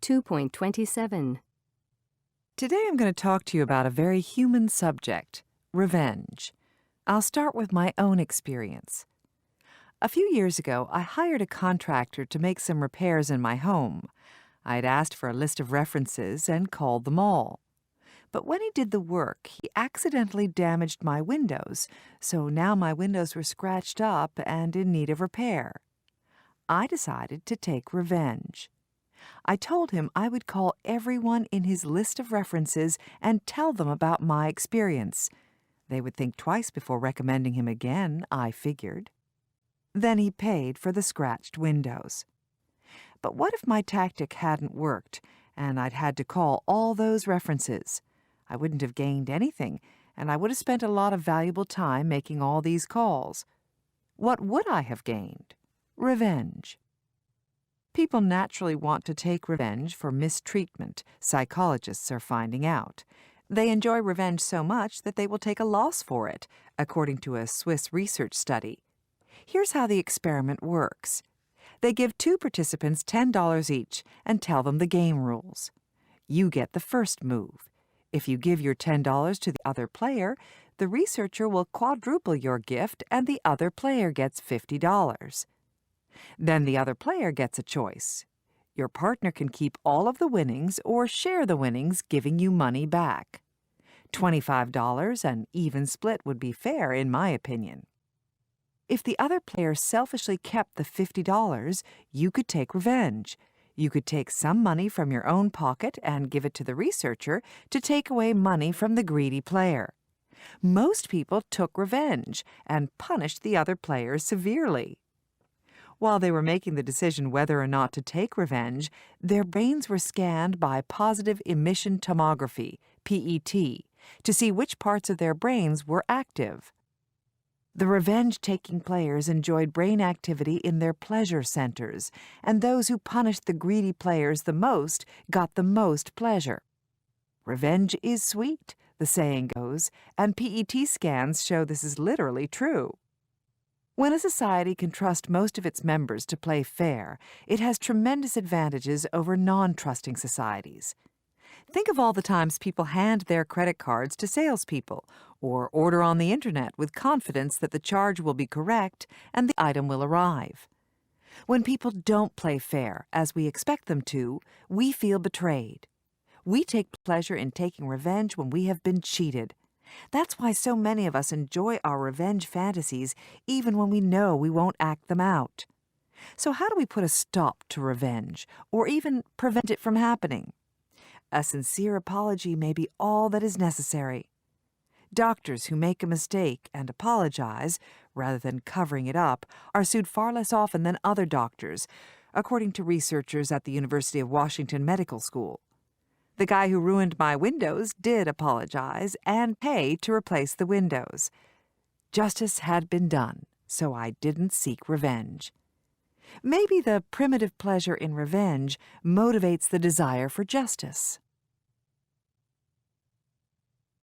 2.27. Today I'm going to talk to you about a very human subject, revenge. I'll start with my own experience. A few years ago, I hired a contractor to make some repairs in my home. I had asked for a list of references and called them all. But when he did the work, he accidentally damaged my windows, so now my windows were scratched up and in need of repair. I decided to take revenge. I told him I would call everyone in his list of references and tell them about my experience. They would think twice before recommending him again, I figured. Then he paid for the scratched windows. But what if my tactic hadn't worked, and I'd had to call all those references? I wouldn't have gained anything, and I would have spent a lot of valuable time making all these calls. What would I have gained? Revenge. People naturally want to take revenge for mistreatment, psychologists are finding out. They enjoy revenge so much that they will take a loss for it, according to a Swiss research study. Here's how the experiment works. They give two participants $10 each and tell them the game rules. You get the first move. If you give your $10 to the other player, the researcher will quadruple your gift and the other player gets $50. Then the other player gets a choice. Your partner can keep all of the winnings or share the winnings, giving you money back. $25, an even split, would be fair, in my opinion. If the other player selfishly kept the $50, you could take revenge. You could take some money from your own pocket and give it to the researcher to take away money from the greedy player. Most people took revenge and punished the other player severely. While they were making the decision whether or not to take revenge, their brains were scanned by positive emission tomography, PET, to see which parts of their brains were active. The revenge-taking players enjoyed brain activity in their pleasure centers, and those who punished the greedy players the most got the most pleasure. Revenge is sweet, the saying goes, and PET scans show this is literally true. When a society can trust most of its members to play fair, it has tremendous advantages over non-trusting societies. Think of all the times people hand their credit cards to salespeople or order on the internet with confidence that the charge will be correct and the item will arrive. When people don't play fair, as we expect them to, we feel betrayed. We take pleasure in taking revenge when we have been cheated. That's why so many of us enjoy our revenge fantasies even when we know we won't act them out. So how do we put a stop to revenge, or even prevent it from happening? A sincere apology may be all that is necessary. Doctors who make a mistake and apologize, rather than covering it up, are sued far less often than other doctors, according to researchers at the University of Washington Medical School. The guy who ruined my windows did apologize and pay to replace the windows. Justice had been done, so I didn't seek revenge. Maybe the primitive pleasure in revenge motivates the desire for justice.